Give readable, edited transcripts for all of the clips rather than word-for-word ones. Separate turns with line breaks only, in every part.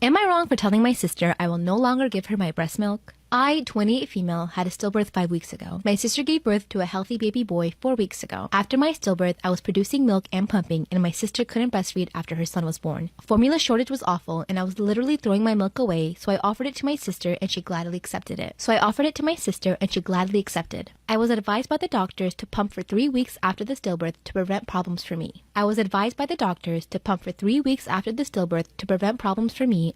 Am I wrong for telling my sister I will no longer give her my breast milk? I, 28 female, had a stillbirth 5 weeks ago. My sister gave birth to a healthy baby boy 4 weeks ago. After my stillbirth, I was producing milk and pumping, and my sister couldn't breastfeed after her son was born. Formula shortage was awful, and I was literally throwing my milk away, so I offered it to my sister, and she gladly accepted it. I was advised by the doctors to pump for 3 weeks after the stillbirth to prevent problems for me.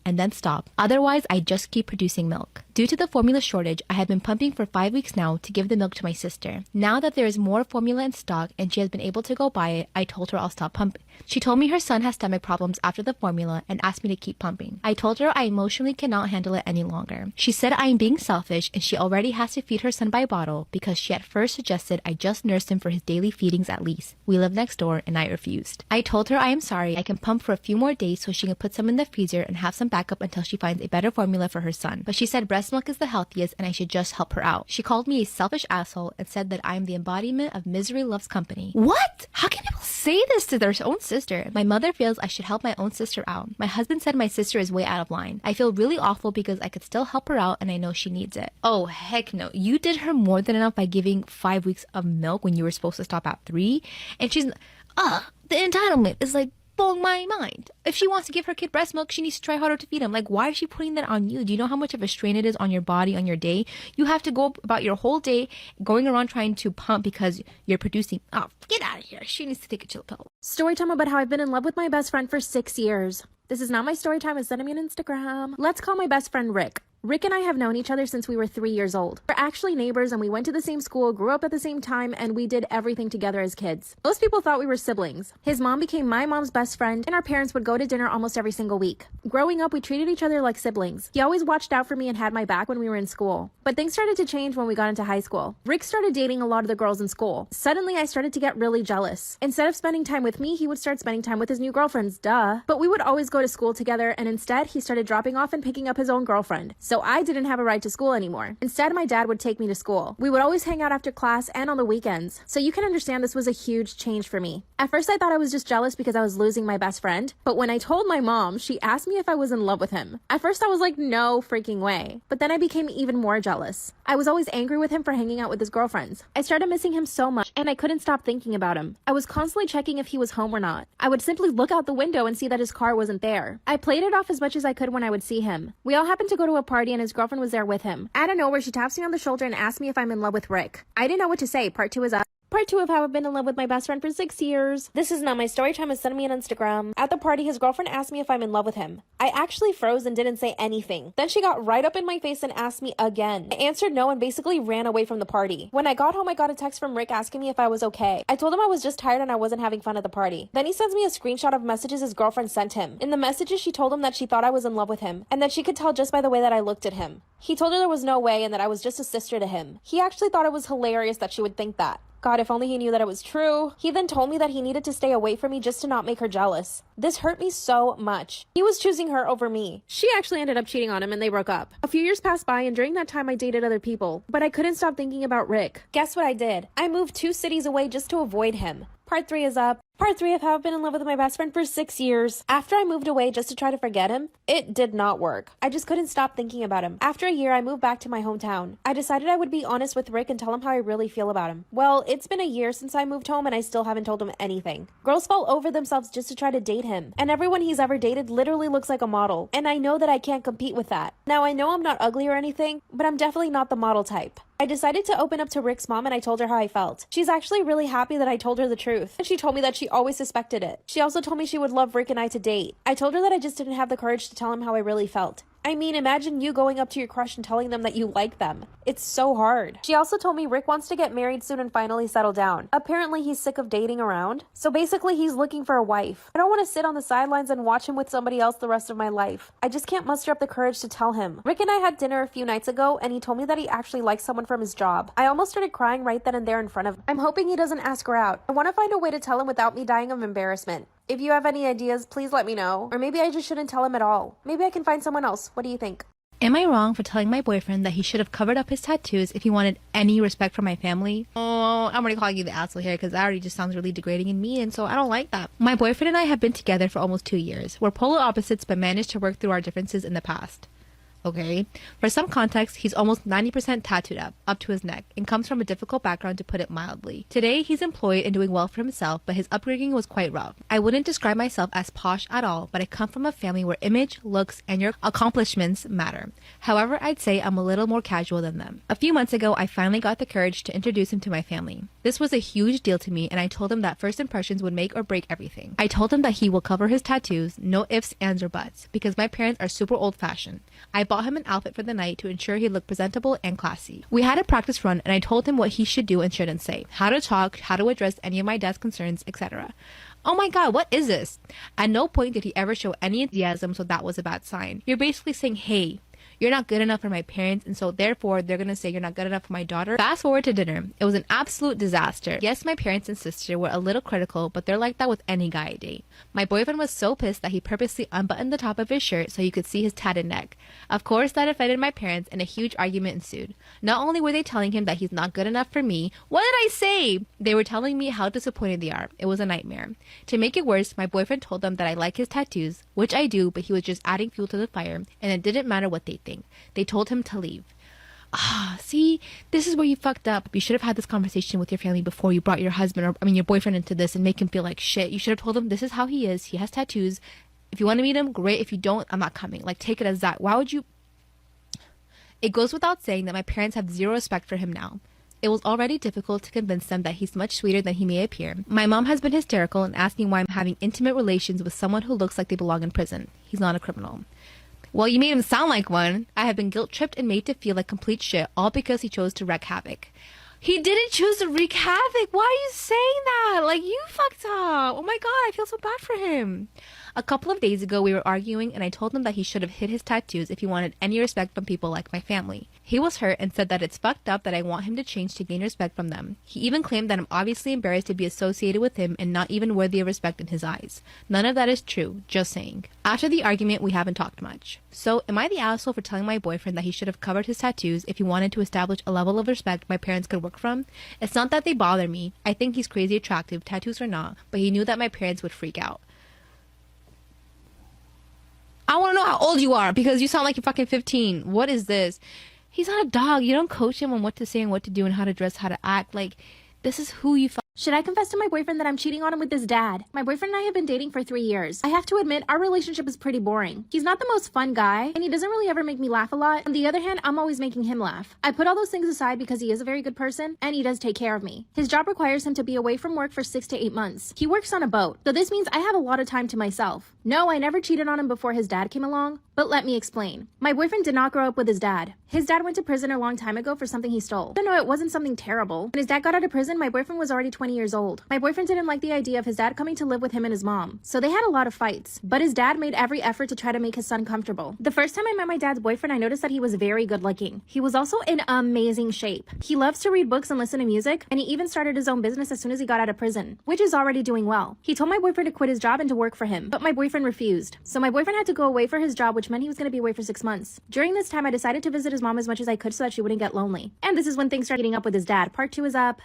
And then stop. Otherwise, I just keep producing milk. Due to the formula shortage, I have been pumping for 5 weeks now to give the milk to my sister. Now that there is more formula in stock and she has been able to go buy it, I told her I'll stop pumping. She told me her son has stomach problems after the formula and asked me to keep pumping. I told her I emotionally cannot handle it any longer. She said I am being selfish and she already has to feed her son by bottle because she at first suggested I just nurse him for his daily feedings at least. We live next door and I refused. I told her I am sorry, I can pump for a few more days so she can put some in the freezer and have some backup until she finds a better formula for her son. But she said breast milk is the healthiest and I should just help her out. She called me a selfish asshole and said that I am the embodiment of misery loves company. What? How can people say this to their own sister? My mother feels I should help my own sister out. My husband said my sister is way out of line. I feel really awful because I could still help her out and I know she needs it. Oh, heck no. You did her more than enough by giving 5 weeks of milk when you were supposed to stop at 3. And she's, the entitlement is like blowing my mind. If she wants to give her kid breast milk, she needs to try harder to feed him. Like, why is she putting that on you? Do you know how much of a strain it is on your body, on your day? You have to go about your whole day going around trying to pump because you're producing. Oh, get out of here. She needs to take a chill pill.
Story time about how I've been in love with my best friend for 6 years. This is not my story time. It's sending me on Instagram. Let's call my best friend Rick. Rick and I have known each other since we were 3 years old. We're actually neighbors and we went to the same school, grew up at the same time, and we did everything together as kids. Most people thought we were siblings. His mom became my mom's best friend and our parents would go to dinner almost every single week. Growing up, we treated each other like siblings. He always watched out for me and had my back when we were in school. But things started to change when we got into high school. Rick started dating a lot of the girls in school. Suddenly, I started to get really jealous. Instead of spending time with me, he would start spending time with his new girlfriends, duh. But we would always go to school together and instead, he started dropping off and picking up his own girlfriend. So I didn't have a ride to school anymore. Instead, my dad would take me to school. We would always hang out after class and on the weekends. So you can understand this was a huge change for me. At first, I thought I was just jealous because I was losing my best friend. But when I told my mom, she asked me if I was in love with him. At first, I was like, no freaking way. But then I became even more jealous. I was always angry with him for hanging out with his girlfriends. I started missing him so much and I couldn't stop thinking about him. I was constantly checking if he was home or not. I would simply look out the window and see that his car wasn't there. I played it off as much as I could when I would see him. We all happened to go to a party and his girlfriend was there with him. Out of nowhere, she taps me on the shoulder and asks me if I'm in love with Rick. I didn't know what to say. Part 2 is up. Part 2 of how I've been in love with my best friend for 6 years. This is not my story time. It's sending me on Instagram. At the party, his girlfriend asked me if I'm in love with him. I actually froze and didn't say anything. Then she got right up in my face and asked me again. I answered no and basically ran away from the party. When I got home, I got a text from Rick asking me if I was okay. I told him I was just tired and I wasn't having fun at the party. Then he sends me a screenshot of messages his girlfriend sent him. In the messages, she told him that she thought I was in love with him and that she could tell just by the way that I looked at him. He told her there was no way and that I was just a sister to him. He actually thought it was hilarious that she would think that. God, if only he knew that it was true. He then told me that he needed to stay away from me just to not make her jealous. This hurt me so much. He was choosing her over me. She actually ended up cheating on him and they broke up. A few years passed by and during that time I dated other people, but I couldn't stop thinking about Rick. Guess what I did? I moved 2 cities away just to avoid him. Part 3 is up. Part 3 of how I've been in love with my best friend for 6 years. After I moved away just to try to forget him, it did not work. I just couldn't stop thinking about him. After a year, I moved back to my hometown. I decided I would be honest with Rick and tell him how I really feel about him. Well, it's been a year since I moved home and I still haven't told him anything. Girls fall over themselves just to try to date him. And everyone he's ever dated literally looks like a model. And I know that I can't compete with that. Now, I know I'm not ugly or anything, but I'm definitely not the model type. I decided to open up to Rick's mom and I told her how I felt. She's actually really happy that I told her the truth. And she told me that she always suspected it. She also told me she would love Rick and I to date. I told her that I just didn't have the courage to tell him how I really felt. I mean, imagine you going up to your crush and telling them that you like them. It's so hard. She also told me Rick wants to get married soon and finally settle down. Apparently, he's sick of dating around. So basically, he's looking for a wife. I don't want to sit on the sidelines and watch him with somebody else the rest of my life. I just can't muster up the courage to tell him. Rick and I had dinner a few nights ago, and he told me that he actually likes someone from his job. I almost started crying right then and there in front of him. I'm hoping he doesn't ask her out. I want to find a way to tell him without me dying of embarrassment. If you have any ideas, please let me know. Or maybe I just shouldn't tell him at all. Maybe I can find someone else. What do you think?
Am I wrong for telling my boyfriend that he should have covered up his tattoos if he wanted any respect from my family? Oh, I'm already calling you the asshole here because that already just sounds really degrading and mean, and so I don't like that. My boyfriend and I have been together for almost 2 years. We're polar opposites but managed to work through our differences in the past. Okay. For some context, he's almost 90% tattooed up to his neck, and comes from a difficult background to put it mildly. Today, he's employed and doing well for himself, but his upbringing was quite rough. I wouldn't describe myself as posh at all, but I come from a family where image, looks, and your accomplishments matter. However, I'd say I'm a little more casual than them. A few months ago, I finally got the courage to introduce him to my family. This was a huge deal to me, and I told him that first impressions would make or break everything. I told him that he will cover his tattoos, no ifs, ands, or buts, because my parents are super old-fashioned. I bought him an outfit for the night to ensure he looked presentable and classy. We had a practice run, and I told him what he should do and shouldn't say, how to talk, how to address any of my dad's concerns, etc. Oh my god, what is this? At no point did he ever show any enthusiasm, so that was a bad sign. You're basically saying, hey, you're not good enough for my parents, and so therefore they're gonna say you're not good enough for my daughter. Fast forward to dinner. It was an absolute disaster. Yes, my parents and sister were a little critical, but they're like that with any guy I date. My boyfriend was so pissed that he purposely unbuttoned the top of his shirt so you could see his tatted neck. Of course, that offended my parents, and a huge argument ensued. Not only were they telling him that he's not good enough for me, what did I say? They were telling me how disappointed they are. It was a nightmare. To make it worse, my boyfriend told them that I like his tattoos, which I do, but he was just adding fuel to the fire, and it didn't matter what they think. They told him to leave. See, this is where you fucked up. You should have had this conversation with your family before you brought your your boyfriend into this and make him feel like shit. You should have told him this is how he is. He has tattoos. If you want to meet him, great. If you don't, I'm not coming. Like, take it as that. Why would you? It goes without saying that my parents have zero respect for him now. It was already difficult to convince them that he's much sweeter than he may appear. My mom has been hysterical and asking why I'm having intimate relations with someone who looks like they belong in prison. He's not a criminal. Well, you made him sound like one. I have been guilt-tripped and made to feel like complete shit, all because he chose to wreak havoc. He didn't choose to wreak havoc. Why are you saying that? Like, you fucked up. Oh my god, I feel so bad for him. A couple of days ago, we were arguing, and I told him that he should have hid his tattoos if he wanted any respect from people like my family. He was hurt and said that it's fucked up that I want him to change to gain respect from them. He even claimed that I'm obviously embarrassed to be associated with him and not even worthy of respect in his eyes. None of that is true, just saying. After the argument, we haven't talked much. So, am I the asshole for telling my boyfriend that he should have covered his tattoos if he wanted to establish a level of respect my parents could work from? It's not that they bother me. I think he's crazy attractive, tattoos or not, but he knew that my parents would freak out. I want to know how old you are because you sound like you're fucking 15. What is this? He's not a dog. You don't coach him on what to say and what to do and how to dress, how to act. Like, this is who you
Should I confess to my boyfriend that I'm cheating on him with his dad? My boyfriend and I have been dating for 3 years. I have to admit, our relationship is pretty boring. He's not the most fun guy, and he doesn't really ever make me laugh a lot. On the other hand, I'm always making him laugh. I put all those things aside because he is a very good person, and he does take care of me. His job requires him to be away from work for 6 to 8 months. He works on a boat, so this means I have a lot of time to myself. No, I never cheated on him before his dad came along, but let me explain. My boyfriend did not grow up with his dad. His dad went to prison a long time ago for something he stole. No, it wasn't something terrible. When his dad got out of prison, my boyfriend was already 20 years old. My boyfriend didn't like the idea of his dad coming to live with him and his mom, so they had a lot of fights. But his dad made every effort to try to make his son comfortable. The first time I met my dad's boyfriend, I noticed that he was very good looking. He was also in amazing shape. He loves to read books and listen to music, and he even started his own business as soon as he got out of prison, which is already doing well. He told my boyfriend to quit his job and to work for him, but my boyfriend refused. So my boyfriend had to go away for his job, which meant he was going to be away for 6 months. During this time, I decided to visit his mom as much as I could so that she wouldn't get lonely. And this is when things started heating up with his dad. Part 2 is up.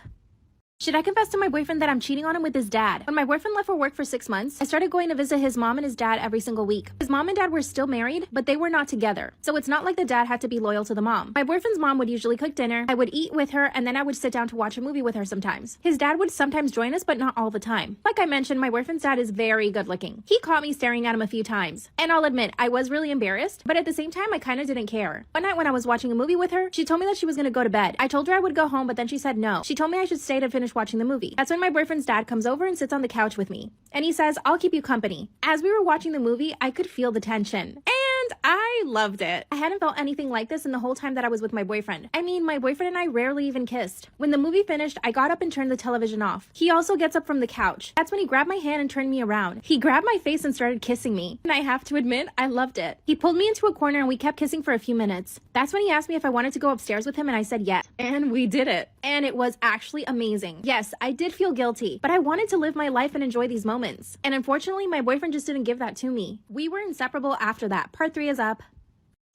Should I confess to my boyfriend that I'm cheating on him with his dad? When my boyfriend left for work for 6 months, I started going to visit his mom and his dad every single week. His mom and dad were still married, but they were not together. So it's not like the dad had to be loyal to the mom. My boyfriend's mom would usually cook dinner, I would eat with her, and then I would sit down to watch a movie with her sometimes. His dad would sometimes join us, but not all the time. Like I mentioned, my boyfriend's dad is very good looking. He caught me staring at him a few times. And I'll admit, I was really embarrassed, but at the same time, I kind of didn't care. One night when I was watching a movie with her, she told me that she was going to go to bed. I told her I would go home, but then she said no. She told me I should stay to finish watching the movie. That's when my boyfriend's dad comes over and sits on the couch with me. And he says, "I'll keep you company." As we were watching the movie, I could feel the tension. And I loved it. I hadn't felt anything like this in the whole time that I was with my boyfriend. I mean, my boyfriend and I rarely even kissed. When the movie finished, I got up and turned the television off. He also gets up from the couch. That's when he grabbed my hand and turned me around. He grabbed my face and started kissing me. And I have to admit, I loved it. He pulled me into a corner and we kept kissing for a few minutes. That's when he asked me if I wanted to go upstairs with him and I said yes. And we did it. And it was actually amazing. Yes, I did feel guilty, but I wanted to live my life and enjoy these moments. And unfortunately, my boyfriend just didn't give that to me. We were inseparable after that. Part 3 is up.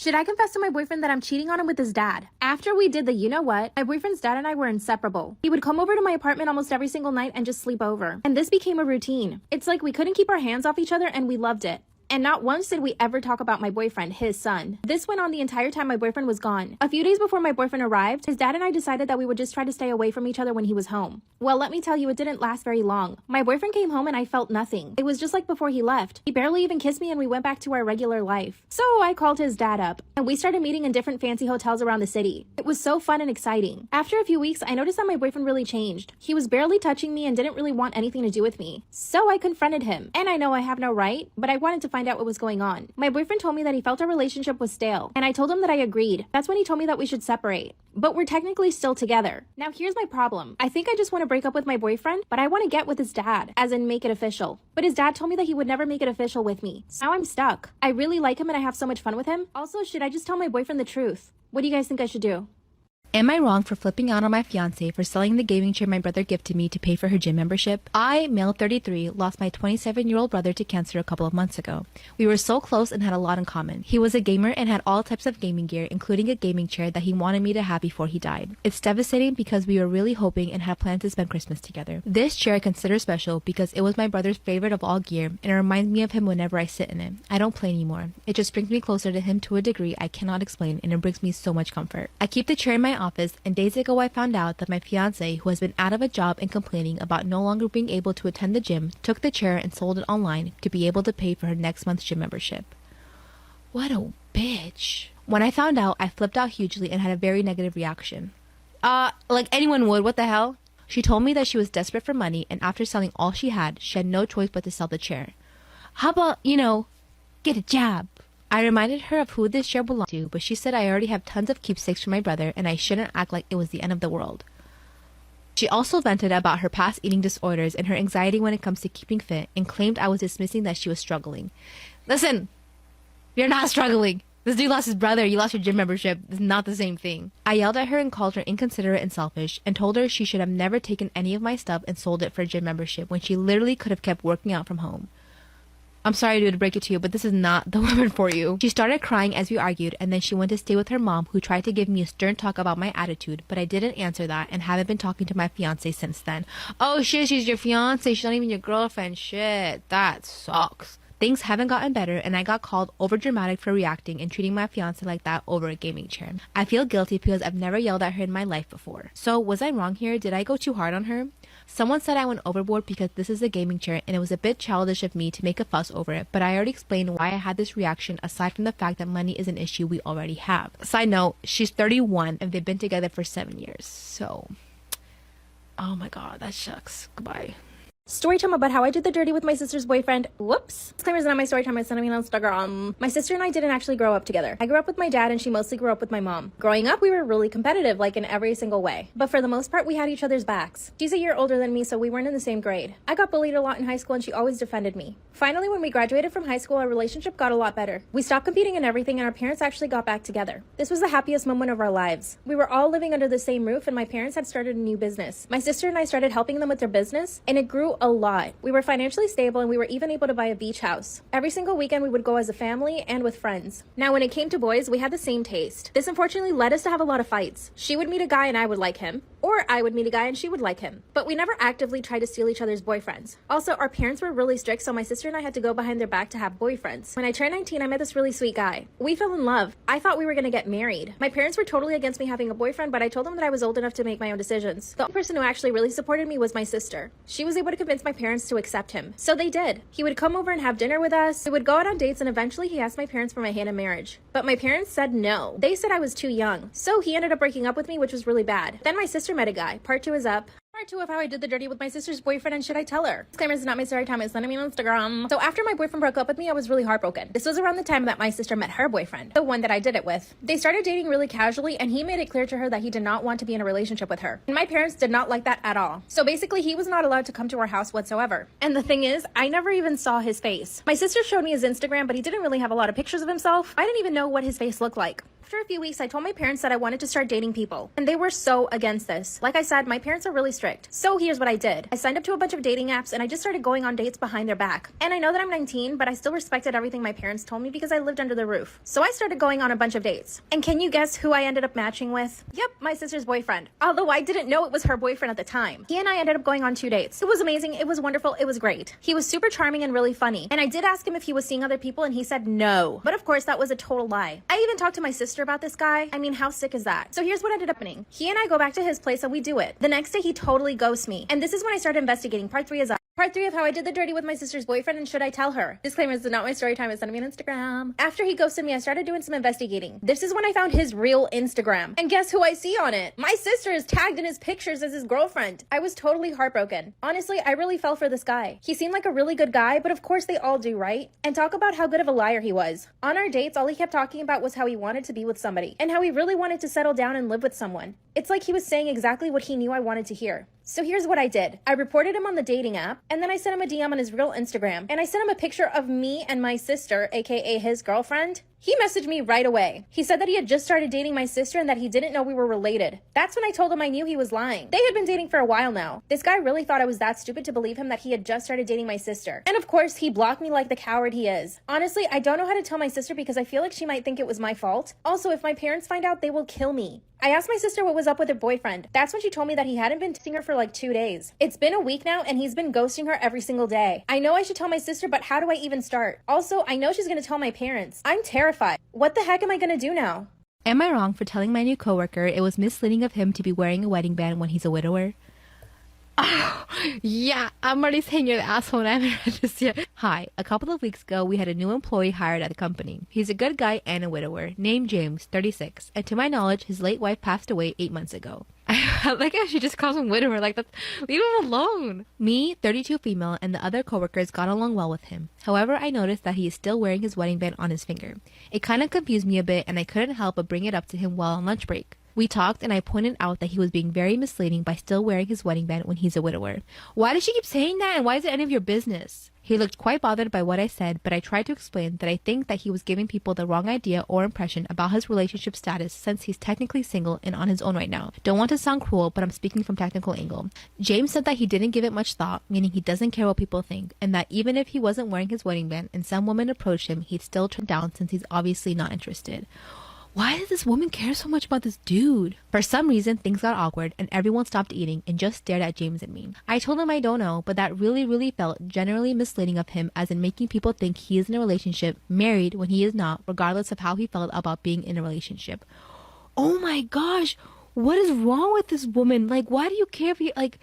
Should I confess to my boyfriend that I'm cheating on him with his dad? After we did the you know what, my boyfriend's dad and I were inseparable. He would come over to my apartment almost every single night and just sleep over. And this became a routine. It's like we couldn't keep our hands off each other and we loved it. And not once did we ever talk about my boyfriend, his son. This went on the entire time my boyfriend was gone. A few days before my boyfriend arrived, his dad and I decided that we would just try to stay away from each other when he was home. Well, let me tell you, it didn't last very long. My boyfriend came home and I felt nothing. It was just like before he left. He barely even kissed me and we went back to our regular life. So I called his dad up and we started meeting in different fancy hotels around the city. It was so fun and exciting. After a few weeks, I noticed that my boyfriend really changed. He was barely touching me and didn't really want anything to do with me. So I confronted him. And I know I have no right, but I wanted to find out what was going on. My boyfriend told me that he felt our relationship was stale, and I told him that I agreed. That's when he told me that we should separate. But we're technically still together. Now here's my problem. I think I just want to break up with my boyfriend, but I want to get with his dad, as in make it official. But his dad told me that he would never make it official with me. So now I'm stuck. I really like him and I have so much fun with him. Also, should I just tell my boyfriend the truth? What do you guys think I should do?
Am I wrong for flipping out on my fiance for selling the gaming chair my brother gifted me to pay for her gym membership? I, male 33, lost my 27-year-old brother to cancer a couple of months ago. We were so close and had a lot in common. He was a gamer and had all types of gaming gear, including a gaming chair that he wanted me to have before he died. It's devastating because we were really hoping and had planned to spend Christmas together. This chair I consider special because it was my brother's favorite of all gear and it reminds me of him whenever I sit in it. I don't play anymore. It just brings me closer to him to a degree I cannot explain, and it brings me so much comfort. I keep the chair in my office, and days ago I found out that my fiance, who has been out of a job and complaining about no longer being able to attend the gym, took the chair and sold it online to be able to pay for her next month's gym membership. What a bitch. When I found out, I flipped out hugely and had a very negative reaction. Like anyone would, what the hell? She told me that she was desperate for money, and after selling all she had no choice but to sell the chair. How about, get a job? I reminded her of who this chair belonged to, but she said I already have tons of keepsakes for my brother and I shouldn't act like it was the end of the world. She also vented about her past eating disorders and her anxiety when it comes to keeping fit and claimed I was dismissing that she was struggling. Listen, you're not struggling. This dude lost his brother, you lost your gym membership. It's not the same thing. I yelled at her and called her inconsiderate and selfish and told her she should have never taken any of my stuff and sold it for a gym membership when she literally could have kept working out from home. I'm sorry to break it to you, but this is not the woman for you. She started crying as we argued, and then she went to stay with her mom, who tried to give me a stern talk about my attitude, but I didn't answer that and haven't been talking to my fiance since then. Oh shit, she's your fiance, she's not even your girlfriend. Shit, that sucks. Things haven't gotten better, and I got called overdramatic for reacting and treating my fiance like that over a gaming chair. I feel guilty because I've never yelled at her in my life before. So, was I wrong here? Did I go too hard on her? Someone said I went overboard because this is a gaming chair and it was a bit childish of me to make a fuss over it, but I already explained why I had this reaction aside from the fact that money is an issue we already have. Side note, she's 31 and they've been together for 7 years, so... Oh my god, that sucks. Goodbye.
Story time about how I did the dirty with my sister's boyfriend. Whoops. Disclaimer is not my story time. It's sending me on Instagram. My sister and I didn't actually grow up together. I grew up with my dad and she mostly grew up with my mom. Growing up, we were really competitive, like in every single way. But for the most part, we had each other's backs. She's a year older than me, so we weren't in the same grade. I got bullied a lot in high school and she always defended me. Finally, when we graduated from high school, our relationship got a lot better. We stopped competing in everything and our parents actually got back together. This was the happiest moment of our lives. We were all living under the same roof and my parents had started a new business. My sister and I started helping them with their business and it grew a lot. We were financially stable and we were even able to buy a beach house. Every single weekend we would go as a family and with friends. Now when it came to boys, we had the same taste. This unfortunately led us to have a lot of fights. She would meet a guy and I would like him. Or I would meet a guy and she would like him. But we never actively tried to steal each other's boyfriends. Also, our parents were really strict, so my sister and I had to go behind their back to have boyfriends. When I turned 19, I met this really sweet guy. We fell in love. I thought we were gonna get married. My parents were totally against me having a boyfriend, but I told them that I was old enough to make my own decisions. The only person who actually really supported me was my sister. She was able to convince my parents to accept him. So they did. He would come over and have dinner with us. We would go out on dates and eventually he asked my parents for my hand in marriage. But my parents said no. They said I was too young. So he ended up breaking up with me, which was really bad. Then my sister met a guy. Part 2 is up. Part 2 of how I did the dirty with my sister's boyfriend and should I tell her? Disclaimer, this is not my story time, it's sending me on Instagram. So after my boyfriend broke up with me, I was really heartbroken. This was around the time that my sister met her boyfriend, the one that I did it with. They started dating really casually and he made it clear to her that he did not want to be in a relationship with her. And my parents did not like that at all. So basically he was not allowed to come to our house whatsoever. And the thing is, I never even saw his face. My sister showed me his Instagram, but he didn't really have a lot of pictures of himself. I didn't even know what his face looked like. After a few weeks, I told my parents that I wanted to start dating people, and they were so against this. Like I said, my parents are really strict. So here's what I did. I signed up to a bunch of dating apps, and I just started going on dates behind their back. And I know that I'm 19, but I still respected everything my parents told me because I lived under the roof. So I started going on a bunch of dates. And can you guess who I ended up matching with? Yep, my sister's boyfriend. Although I didn't know it was her boyfriend at the time. He and I ended up going on 2 dates. It was amazing, it was wonderful, it was great. He was super charming and really funny. And I did ask him if he was seeing other people, and he said no. But of course, that was a total lie. I even talked to my sister about this guy. I mean, how sick is that? So here's what ended up happening. He and I go back to his place and we do it. The next day, he totally ghosts me. And this is when I started investigating. Part 3 is up. Part 3 of how I did the dirty with my sister's boyfriend, and should I tell her? Disclaimer, this is not my story time, it's sending me on Instagram. After he ghosted me, I started doing some investigating. This is when I found his real Instagram. And guess who I see on it? My sister is tagged in his pictures as his girlfriend. I was totally heartbroken. Honestly, I really fell for this guy. He seemed like a really good guy, but of course they all do, right? And talk about how good of a liar he was. On our dates, all he kept talking about was how he wanted to be with somebody, and how he really wanted to settle down and live with someone. It's like he was saying exactly what he knew I wanted to hear. So here's what I did. I reported him on the dating app, and then I sent him a DM on his real Instagram, and I sent him a picture of me and my sister, aka his girlfriend. He messaged me right away. He said that he had just started dating my sister and that he didn't know we were related. That's when I told him I knew he was lying. They had been dating for a while now. This guy really thought I was that stupid to believe him that he had just started dating my sister. And of course, he blocked me like the coward he is. Honestly, I don't know how to tell my sister because I feel like she might think it was my fault. Also, if my parents find out, they will kill me. I asked my sister what was up with her boyfriend. That's when she told me that he hadn't been texting her for like 2 days. It's been a week now and he's been ghosting her every single day. I know I should tell my sister, but how do I even start? Also, I know she's gonna tell my parents. I'm terrified. What the heck am I gonna do now?
Am I wrong for telling my new coworker it was misleading of him to be wearing a wedding band when he's a widower? Oh, yeah, I'm already saying you're the asshole and I haven't read this yet. Hi, a couple of weeks ago, we had a new employee hired at the company. He's a good guy and a widower, named James, 36, and to my knowledge, his late wife passed away 8 months ago. I like how she just calls him widower, like, that's, leave him alone. Me, 32 female, and the other coworkers got along well with him. However, I noticed that he is still wearing his wedding band on his finger. It kind of confused me a bit, and I couldn't help but bring it up to him while on lunch break. We talked and I pointed out that he was being very misleading by still wearing his wedding band when he's a widower. Why does she keep saying that, and why is it any of your business? He looked quite bothered by what I said, but I tried to explain that I think that he was giving people the wrong idea or impression about his relationship status since he's technically single and on his own right now. Don't want to sound cruel, but I'm speaking from technical angle. James said that he didn't give it much thought, meaning he doesn't care what people think, and that even if he wasn't wearing his wedding band and some woman approached him, he'd still turn down since he's obviously not interested. Why does this woman care so much about this dude? For some reason, things got awkward and everyone stopped eating and just stared at James and me. I told him I don't know, but that really felt generally misleading of him, as in making people think he is in a relationship, married, when he is not, regardless of how he felt about being in a relationship. Oh my gosh, what is wrong with this woman? Like, why do you care if he, like...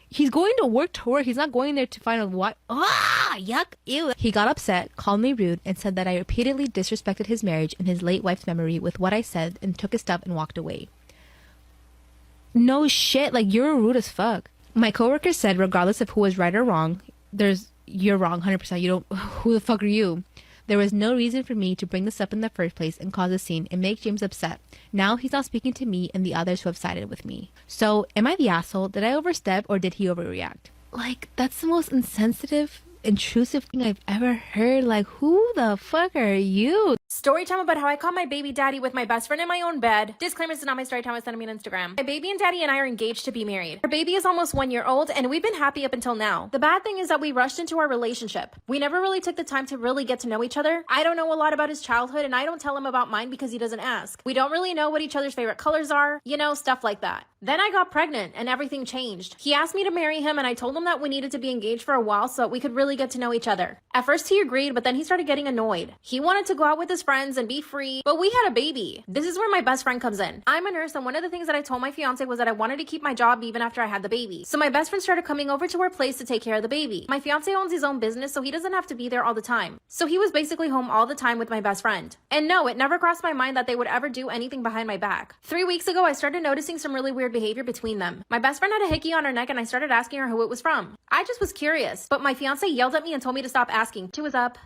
He's going to work. He's not going there to find a what? Ah, yuck, ew. He got upset, called me rude, and said that I repeatedly disrespected his marriage and his late wife's memory with what I said, and took his stuff and walked away. No shit, like, you're rude as fuck. My coworker said, regardless of who was right or wrong, you're wrong, 100%. You don't, who the fuck are you? There was no reason for me to bring this up in the first place and cause a scene and make James upset. Now he's not speaking to me and the others who have sided with me. So, am I the asshole? Did I overstep or did he overreact? Like, that's the most insensitive, intrusive thing I've ever heard. Like, who the fuck are you?
Story time about how I caught my baby daddy with my best friend in my own bed. Disclaimer, this is not my story time, it's sending me on Instagram. My baby and daddy and I are engaged to be married. Our baby is almost 1 year old and we've been happy up until now. The bad thing is that we rushed into our relationship. We never really took the time to really get to know each other. I don't know a lot about his childhood and I don't tell him about mine because he doesn't ask. We don't really know what each other's favorite colors are, you know, stuff like that. Then I got pregnant and everything changed. He asked me to marry him and I told him that we needed to be engaged for a while so that we could really get to know each other. At first he agreed, but then he started getting annoyed. He wanted to go out with his friends and be free, but we had a baby. This is where my best friend comes in. I'm a nurse and one of the things that I told my fiance was that I wanted to keep my job even after I had the baby. So my best friend started coming over to our place to take care of the baby. My fiance owns his own business so he doesn't have to be there all the time. So he was basically home all the time with my best friend. And no, it never crossed my mind that they would ever do anything behind my back. 3 weeks ago, I started noticing some really weird behavior between them. My best friend had a hickey on her neck and I started asking her who it was from. I just was curious, but my fiance yelled at me and told me to stop asking. She was up.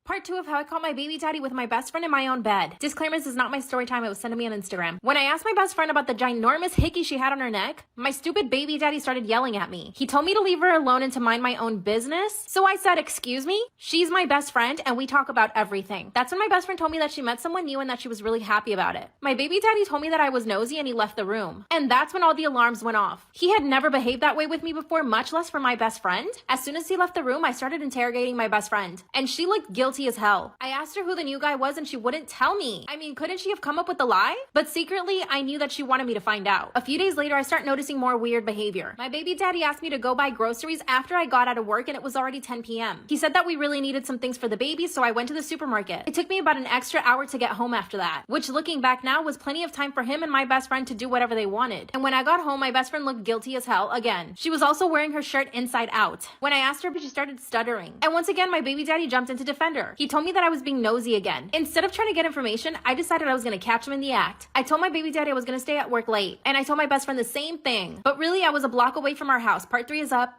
Part 2 of how I caught my baby daddy with my best friend in my own bed. Disclaimer, this is not my story time, it was sent to me on Instagram. When I asked my best friend about the ginormous hickey she had on her neck, my stupid baby daddy started yelling at me. He told me to leave her alone and to mind my own business. So I said, excuse me? She's my best friend and we talk about everything. That's when my best friend told me that she met someone new and that she was really happy about it. My baby daddy told me that I was nosy and he left the room. And that's when all the alarms went off. He had never behaved that way with me before, much less for my best friend. As soon as he left the room, I started interrogating my best friend. And she looked guilty as hell. I asked her who the new guy was and she wouldn't tell me. I mean, couldn't she have come up with a lie? But secretly, I knew that she wanted me to find out. A few days later, I start noticing more weird behavior. My baby daddy asked me to go buy groceries after I got out of work and it was already 10 p.m. He said that we really needed some things for the baby, so I went to the supermarket. It took me about an extra hour to get home after that, which looking back now was plenty of time for him and my best friend to do whatever they wanted. And when I got home, my best friend looked guilty as hell again. She was also wearing her shirt inside out. When I asked her, she started stuttering. And once again, my baby daddy jumped in to defend her. He told me that I was being nosy again. Instead of trying to get information, I decided I was going to catch him in the act. I told my baby daddy I was going to stay at work late, and I told my best friend the same thing. But really, I was a block away from our house. Part 3 is up.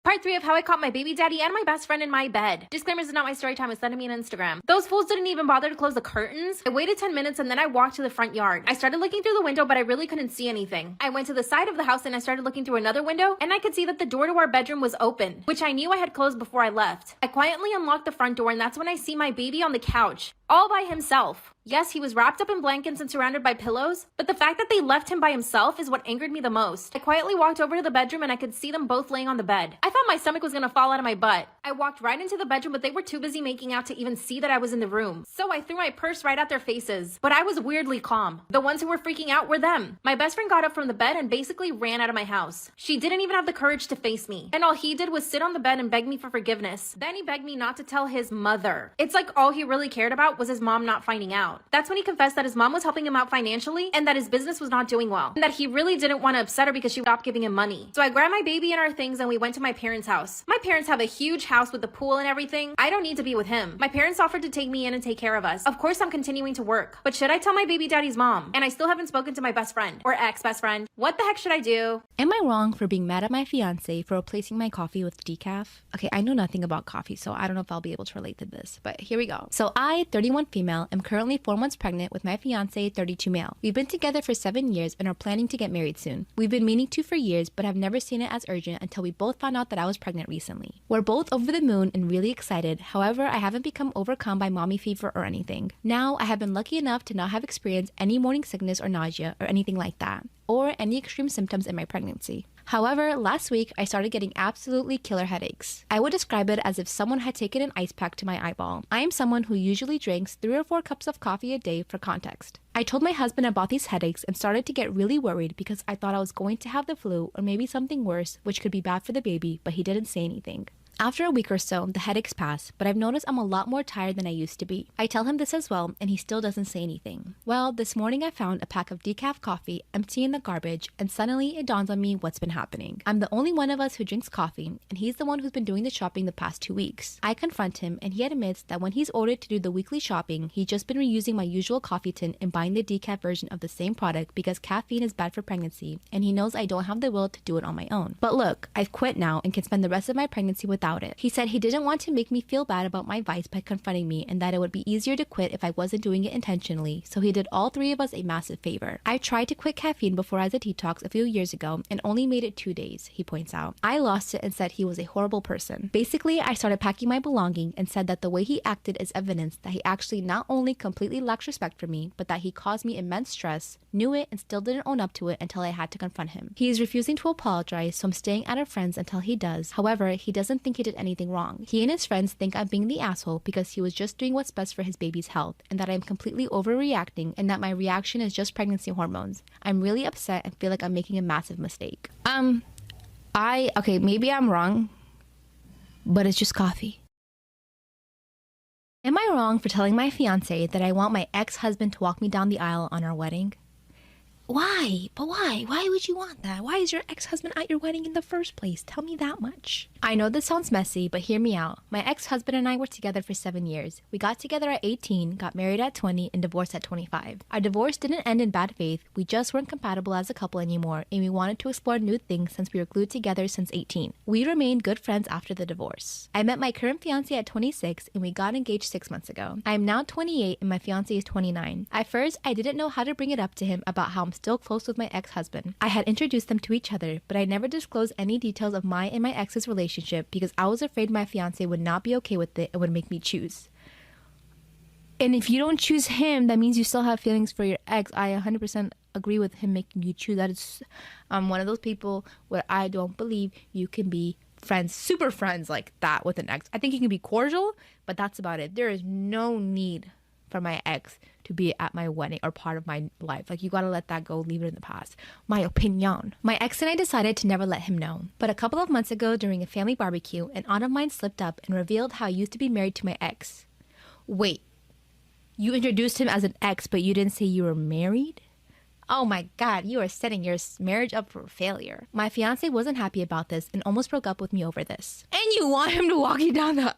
Part 3 of how I caught my baby daddy and my best friend in my bed. Disclaimer, this is not my story time, it's sent to me on Instagram. Those fools didn't even bother to close the curtains. I waited 10 minutes and then I walked to the front yard. I started looking through the window, but I really couldn't see anything. I went to the side of the house and I started looking through another window, and I could see that the door to our bedroom was open, which I knew I had closed before I left. I quietly unlocked the front door, and that's when I see my baby on the couch, all by himself. Yes, he was wrapped up in blankets and surrounded by pillows, but the fact that they left him by himself is what angered me the most. I quietly walked over to the bedroom and I could see them both laying on the bed. I thought my stomach was gonna fall out of my butt. I walked right into the bedroom, but they were too busy making out to even see that I was in the room. So I threw my purse right at their faces, but I was weirdly calm. The ones who were freaking out were them. My best friend got up from the bed and basically ran out of my house. She didn't even have the courage to face me, and all he did was sit on the bed and beg me for forgiveness. Then he begged me not to tell his mother. It's like all he really cared about was his mom not finding out. That's when he confessed that his mom was helping him out financially and that his business was not doing well, and that he really didn't want to upset her because she stopped giving him money. So I grabbed my baby and our things and we went to my parents' house. My parents have a huge house with a pool and everything. I don't need to be with him. My parents offered to take me in and take care of us. Of course, I'm continuing to work, but should I tell my baby daddy's mom? And I still haven't spoken to my best friend or ex-best friend. What the heck should I do?
Am I wrong for being mad at my fiance for replacing my coffee with decaf? Okay, I know nothing about coffee, so I don't know if I'll be able to relate to this, but here we go. So I, 31 female, am currently 4 months pregnant with my fiance, 32 male. We've been together for 7 years and are planning to get married soon. We've been meaning to for years, but have never seen it as urgent until we both found out that I was pregnant recently. We're both over the moon and really excited. However, I haven't become overcome by mommy fever or anything. Now, I have been lucky enough to not have experienced any morning sickness or nausea or anything like that, or any extreme symptoms in my pregnancy. However, last week, I started getting absolutely killer headaches. I would describe it as if someone had taken an ice pack to my eyeball. I am someone who usually drinks 3 or 4 cups of coffee a day for context. I told my husband about these headaches and started to get really worried because I thought I was going to have the flu or maybe something worse, which could be bad for the baby, but he didn't say anything. After a week or so, the headaches pass, but I've noticed I'm a lot more tired than I used to be. I tell him this as well, and he still doesn't say anything. Well, this morning I found a pack of decaf coffee empty in the garbage, and suddenly it dawns on me what's been happening. I'm the only one of us who drinks coffee, and he's the one who's been doing the shopping the past 2 weeks. I confront him, and he admits that when he's ordered to do the weekly shopping, he's just been reusing my usual coffee tin and buying the decaf version of the same product because caffeine is bad for pregnancy, and he knows I don't have the will to do it on my own. But look, I've quit now and can spend the rest of my pregnancy without it. He said he didn't want to make me feel bad about my vice by confronting me, and that it would be easier to quit if I wasn't doing it intentionally, so he did all 3 of us a massive favor. I tried to quit caffeine before as a detox a few years ago and only made it 2 days, he points out. I lost it and said he was a horrible person. Basically, I started packing my belongings and said that the way he acted is evidence that he actually not only completely lacks respect for me, but that he caused me immense stress, knew it, and still didn't own up to it until I had to confront him. He is refusing to apologize, so I'm staying out of friends until he does. However, he doesn't think he did anything wrong. He and his friends think I'm being the asshole because he was just doing what's best for his baby's health, and that I'm completely overreacting and that my reaction is just pregnancy hormones. I'm really upset and feel like I'm making a massive mistake. Okay, maybe I'm wrong, but it's just coffee. Am I wrong for telling my fiance that I want my ex-husband to walk me down the aisle on our wedding? Why? But why? Why would you want that? Why is your ex-husband at your wedding in the first place? Tell me that much. I know this sounds messy, but hear me out. My ex-husband and I were together for 7 years. We got together at 18, got married at 20, and divorced at 25. Our divorce didn't end in bad faith. We just weren't compatible as a couple anymore, and we wanted to explore new things since we were glued together since 18. We remained good friends after the divorce. I met my current fiancé at 26, and we got engaged 6 months ago. I am now 28, and my fiancé is 29. At first, I didn't know how to bring it up to him about how I'm still close with my ex-husband. I had introduced them to each other, but I never disclosed any details of my and my ex's relationship because I was afraid my fiance would not be okay with it and would make me choose. And if you don't choose him, that means you still have feelings for your ex. I 100% agree with him making you choose. That is one of those people where I don't believe you can be friends, super friends like that with an ex. I think you can be cordial, but that's about it. There is no need for my ex to be at my wedding or part of my life. Like, you gotta let that go, leave it in the past. My opinion. My ex and I decided to never let him know. But a couple of months ago during a family barbecue, an aunt of mine slipped up and revealed how I used to be married to my ex. Wait, you introduced him as an ex, but you didn't say you were married? Oh my God, you are setting your marriage up for failure. My fiance wasn't happy about this and almost broke up with me over this. And you want him to walk you down the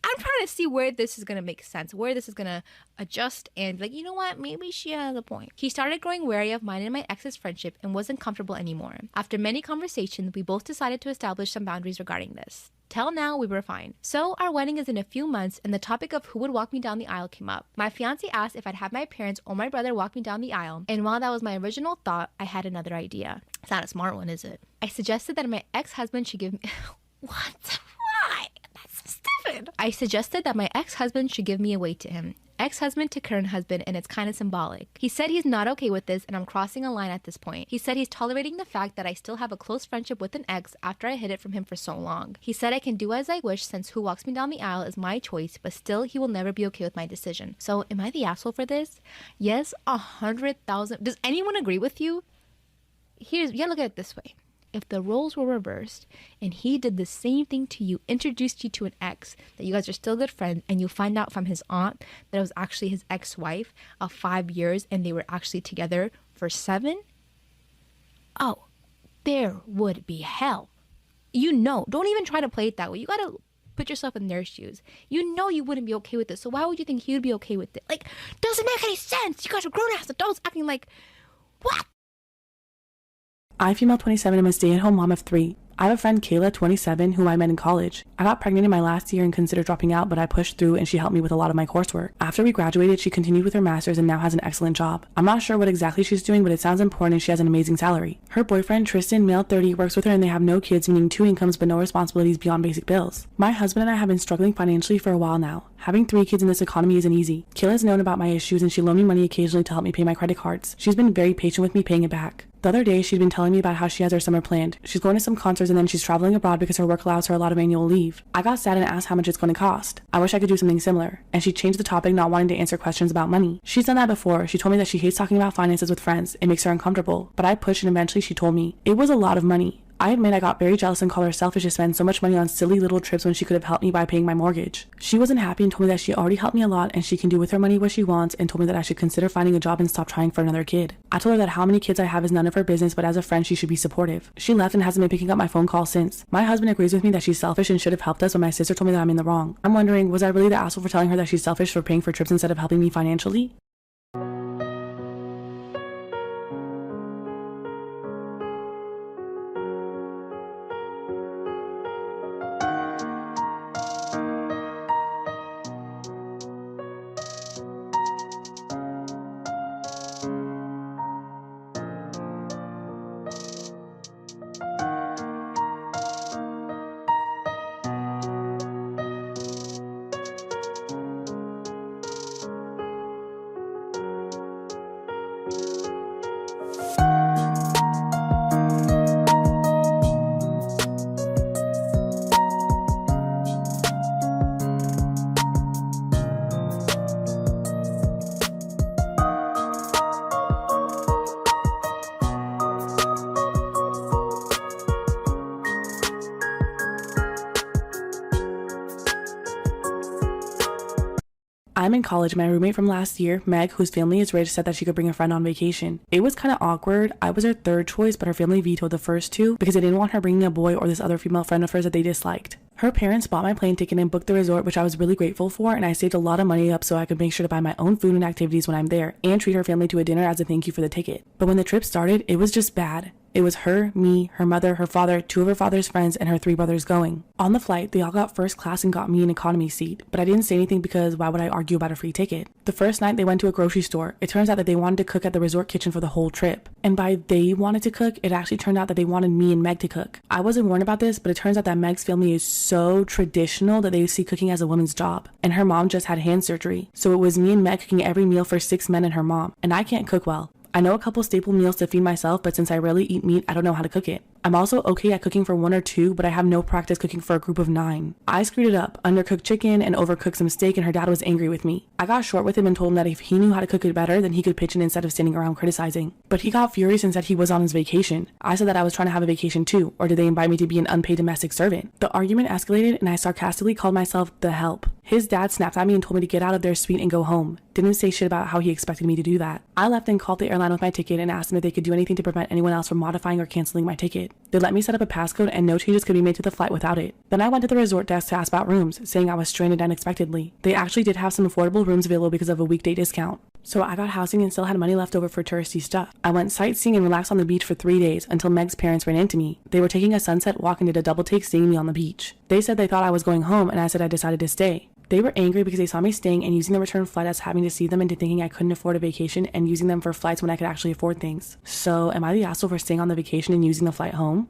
I'm trying to see where this is going to make sense, where this is going to adjust and like, you know what, maybe she has a point. He started growing wary of mine and my ex's friendship and wasn't comfortable anymore. After many conversations, we both decided to establish some boundaries regarding this. Till now, we were fine. So our wedding is in a few months and the topic of who would walk me down the aisle came up. My fiance asked if I'd have my parents or my brother walk me down the aisle, and while that was my original thought, I had another idea. It's not a smart one, is it? I suggested that my ex-husband should give me... What? Why? That's so stupid. I suggested that my ex-husband should give me away to him. Ex-husband to current husband, and it's kind of symbolic. He said he's not okay with this and I'm crossing a line at this point. He said he's tolerating the fact that I still have a close friendship with an ex after I hid it from him for so long. He said I can do as I wish since who walks me down the aisle is my choice, but still he will never be okay with my decision. So am I the asshole for this? Yes, 100,000. Does anyone agree with you? Yeah, look at it this way. If the roles were reversed and he did the same thing to you, introduced you to an ex, that you guys are still good friends, and you find out from his aunt that it was actually his ex-wife of 5 years and they were actually together for 7, oh, there would be hell. You know, don't even try to play it that way. You gotta put yourself in their shoes. You know you wouldn't be okay with this, so why would you think he would be okay with it? Like, doesn't make any sense. You guys are grown-ass adults acting like, what?
I'm female 27 and I'm a stay-at-home mom of 3. I have a friend, Kayla, 27, who I met in college. I got pregnant in my last year and considered dropping out, but I pushed through and she helped me with a lot of my coursework. After we graduated, she continued with her master's and now has an excellent job. I'm not sure what exactly she's doing, but it sounds important and she has an amazing salary. Her boyfriend, Tristan, male 30, works with her and they have no kids, meaning 2 incomes but no responsibilities beyond basic bills. My husband and I have been struggling financially for a while now. Having 3 kids in this economy isn't easy. Kayla's known about my issues and she loaned me money occasionally to help me pay my credit cards. She's been very patient with me paying it back. The other day, she'd been telling me about how she has her summer planned. She's going to some concerts and then she's traveling abroad because her work allows her a lot of annual leave. I got sad and asked how much it's going to cost. I wish I could do something similar. And she changed the topic, not wanting to answer questions about money. She's done that before. She told me that she hates talking about finances with friends. It makes her uncomfortable. But I pushed and eventually she told me. It was a lot of money. I admit I got very jealous and called her selfish to spend so much money on silly little trips when she could have helped me by paying my mortgage. She wasn't happy and told me that she already helped me a lot and she can do with her money what she wants, and told me that I should consider finding a job and stop trying for another kid. I told her that how many kids I have is none of her business, but as a friend she should be supportive. She left and hasn't been picking up my phone calls since. My husband agrees with me that she's selfish and should have helped us, but my sister told me that I'm in the wrong. I'm wondering, was I really the asshole for telling her that she's selfish for paying for trips instead of helping me financially? I'm in college. My roommate from last year, Meg, whose family is rich, said that she could bring a friend on vacation. It was kind of awkward. I was her third choice, but her family vetoed the first two because they didn't want her bringing a boy or this other female friend of hers that they disliked. Her parents bought my plane ticket and booked the resort, which I was really grateful for, and I saved a lot of money up so I could make sure to buy my own food and activities when I'm there and treat her family to a dinner as a thank you for the ticket. But when the trip started, it was just bad. It was her, me, her mother, her father, two of her father's friends, and her 3 brothers going. On the flight, they all got first class and got me an economy seat, but I didn't say anything because why would I argue about a free ticket? The first night, they went to a grocery store. It turns out that they wanted to cook at the resort kitchen for the whole trip. And by they wanted to cook, it actually turned out that they wanted me and Meg to cook. I wasn't warned about this, but it turns out that Meg's family is so traditional that they see cooking as a woman's job. And her mom just had hand surgery. So it was me and Meg cooking every meal for 6 men and her mom. And I can't cook well. I know a couple staple meals to feed myself, but since I rarely eat meat, I don't know how to cook it. I'm also okay at cooking for 1 or 2, but I have no practice cooking for a group of 9. I screwed it up, undercooked chicken and overcooked some steak, and her dad was angry with me. I got short with him and told him that if he knew how to cook it better, then he could pitch in instead of standing around criticizing. But he got furious and said he was on his vacation. I said that I was trying to have a vacation too, or did they invite me to be an unpaid domestic servant? The argument escalated and I sarcastically called myself the help. His dad snapped at me and told me to get out of their suite and go home. Didn't say shit about how he expected me to do that. I left and called the airline with my ticket and asked them if they could do anything to prevent anyone else from modifying or canceling my ticket. They let me set up a passcode and no changes could be made to the flight without it. Then I went to the resort desk to ask about rooms, saying I was stranded unexpectedly. They actually did have some affordable rooms available because of a weekday discount. So I got housing and still had money left over for touristy stuff. I went sightseeing and relaxed on the beach for 3 days until Meg's parents ran into me. They were taking a sunset walk and did a double take seeing me on the beach. They said they thought I was going home and I said I decided to stay. They were angry because they saw me staying and using the return flight as having to see them into thinking I couldn't afford a vacation and using them for flights when I could actually afford things. So am I the asshole for staying on the vacation and using the flight home?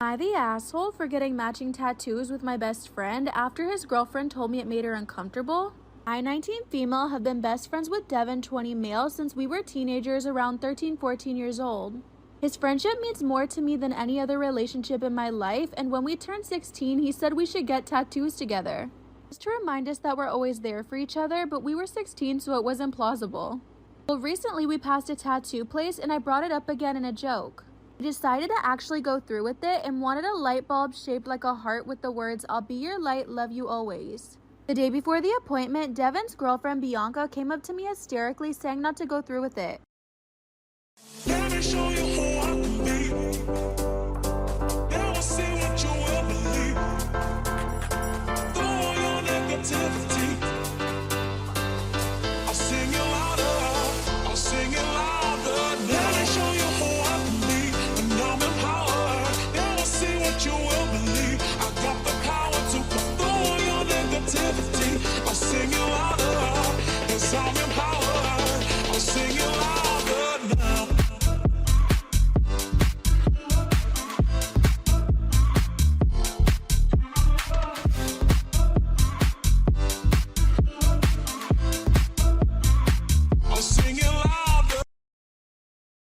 Am I the asshole for getting matching tattoos with my best friend after his girlfriend told me it made her uncomfortable? I, 19 female, have been best friends with Devin, 20 male, since we were teenagers around 13-14 years old. His friendship means more to me than any other relationship in my life, and when we turned 16, he said we should get tattoos together. Just to remind us that we're always there for each other, but we were 16, so it wasn't plausible. Well, recently we passed a tattoo place and I brought it up again in a joke. I decided to actually go through with it and wanted a light bulb shaped like a heart with the words, "I'll be your light, love you always." The day before the appointment, Devin's girlfriend Bianca came up to me hysterically saying not to go through with it.
Let me show you who I can be. Never see what you will believe. Throw all your negativity. I'll sing you louder. I'll sing you louder. Let me show you who I can be. And I'm empowered. Never see what you will believe. I got the power to throw all your negativity. I'll sing you louder. 'Cause I'm empowered. I'll sing you louder now.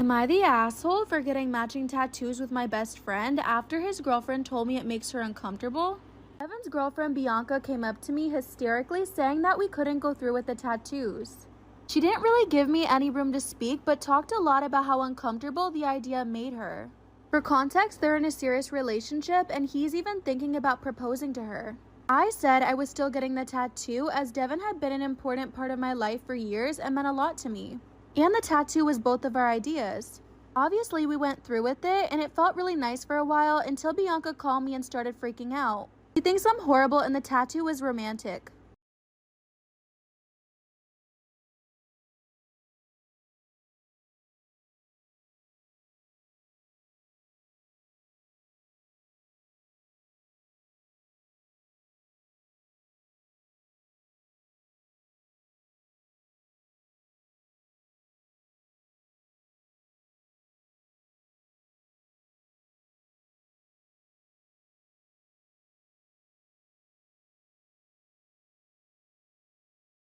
Am I the asshole for getting matching tattoos with my best friend after his girlfriend told me it makes her uncomfortable? Evan's girlfriend Bianca came up to me hysterically saying that we couldn't go through with the tattoos. She didn't really give me any room to speak, but talked a lot about how uncomfortable the idea made her. For context, they're in a serious relationship and he's even thinking about proposing to her. I said I was still getting the tattoo as Devin had been an important part of my life for years and meant a lot to me. And the tattoo was both of our ideas. Obviously, we went through with it and it felt really nice for a while until Bianca called me and started freaking out. She thinks I'm horrible and the tattoo is romantic.